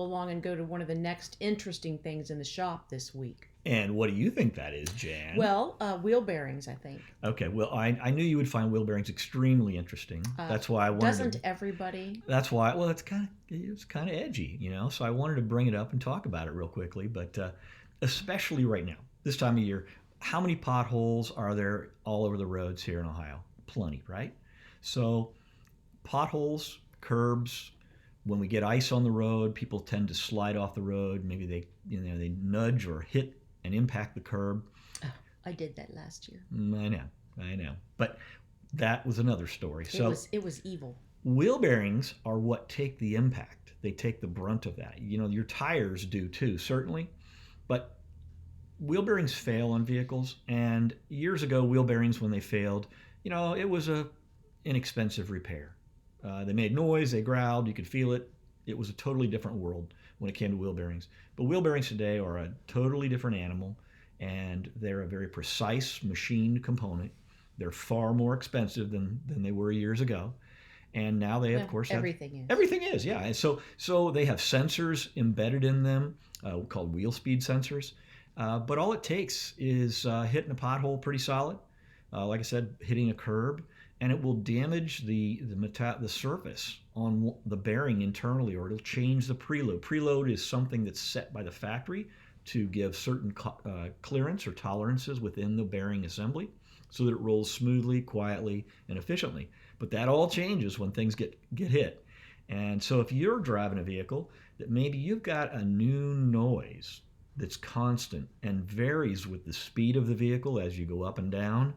along and go to one of the next interesting things in the shop this week. And what do you think that is, Jan? Well, wheel bearings, I think. Okay, well, I knew you would find wheel bearings extremely interesting. That's why I wanted Doesn't everybody? That's why, well, it's kind of edgy, so I wanted to bring it up and talk about it real quickly, but especially right now, this time of year, how many potholes are there all over the roads here in Ohio? Plenty, right? So potholes, curbs, when we get ice on the road, people tend to slide off the road. Maybe they nudge or hit and impact the curb. Oh, I did that last year. I know. But that was another story. It was evil. Wheel bearings are what take the impact. They take the brunt of that. Your tires do too, certainly. But wheel bearings fail on vehicles. And years ago, wheel bearings, when they failed, it was a inexpensive repair. They made noise, they growled, you could feel it. It was a totally different world when it came to wheel bearings. But wheel bearings today are a totally different animal, and they're a very precise machined component. They're far more expensive than they were years ago. And now they, of course, everything is, yeah. And so they have sensors embedded in them called wheel speed sensors. But all it takes is hitting a pothole pretty solid, like I said, hitting a curb, and it will damage the surface on the bearing internally, or it'll change the preload. Preload is something that's set by the factory to give certain clearance or tolerances within the bearing assembly so that it rolls smoothly, quietly, and efficiently. But that all changes when things get hit. And so if you're driving a vehicle that maybe you've got a new noise that's constant and varies with the speed of the vehicle as you go up and down,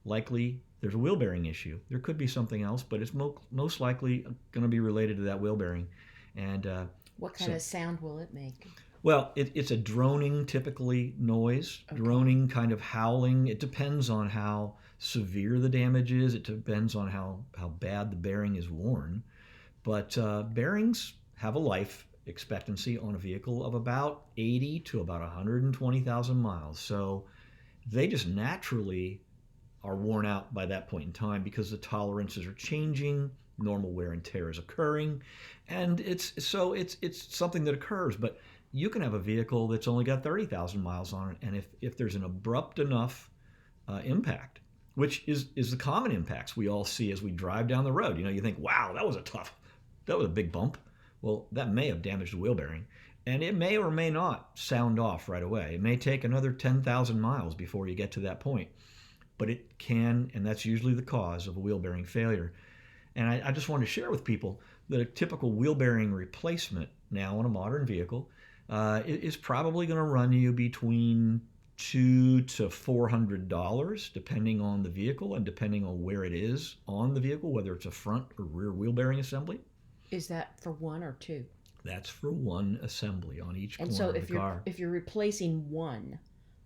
likely there's a wheel bearing issue. There could be something else, but it's most likely going to be related to that wheel bearing. And what kind of sound will it make? Well, it's a droning, typically, noise. Okay. Droning, kind of howling. It depends on how severe the damage is. It depends on how bad the bearing is worn. But bearings have a life expectancy on a vehicle of about 80 to about 120,000 miles. So they just naturally are worn out by that point in time because the tolerances are changing, normal wear and tear is occurring, and it's something that occurs. But you can have a vehicle that's only got 30,000 miles on it, and if there's an abrupt enough impact, which is the common impacts we all see as we drive down the road, you think, wow, that was a big bump. Well, that may have damaged the wheel bearing, and it may or may not sound off right away. It may take another 10,000 miles before you get to that point. But it can, and that's usually the cause of a wheel bearing failure. And I just wanted to share with people that a typical wheel bearing replacement now on a modern vehicle is probably going to run you between $200 to $400, depending on the vehicle and depending on where it is on the vehicle, whether it's a front or rear wheel bearing assembly. Is that for one or two? That's for one assembly on each corner of the car. If you're replacing one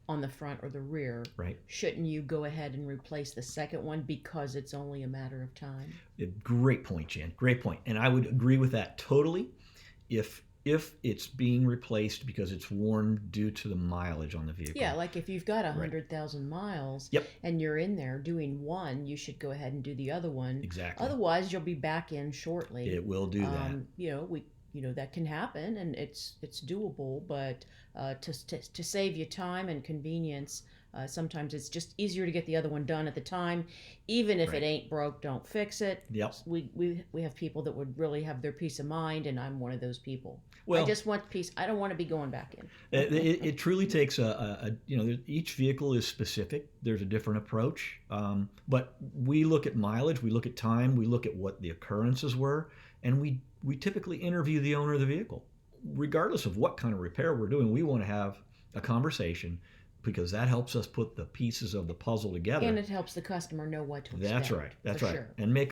on the front or the rear, right, shouldn't you go ahead and replace the second one because it's only a matter of time? Great point, Jan. Great point. And I would agree with that totally if it's being replaced because it's worn due to the mileage on the vehicle. Yeah, like if you've got 100,000 miles, yep, and you're in there doing one, you should go ahead and do the other one. Exactly. Otherwise, you'll be back in shortly. It will do that. That can happen, and it's doable, but to save you time and convenience, sometimes it's just easier to get the other one done at the time. Even if it ain't broke, don't fix it. Yep. We have people that would really have their peace of mind, and I'm one of those people. Well, I just want peace. I don't want to be going back in. It truly takes each vehicle is specific. There's a different approach, but we look at mileage, we look at time, we look at what the occurrences were, and we typically interview the owner of the vehicle. Regardless of what kind of repair we're doing, we want to have a conversation because that helps us put the pieces of the puzzle together. And it helps the customer know what to expect. That's right. Sure. And make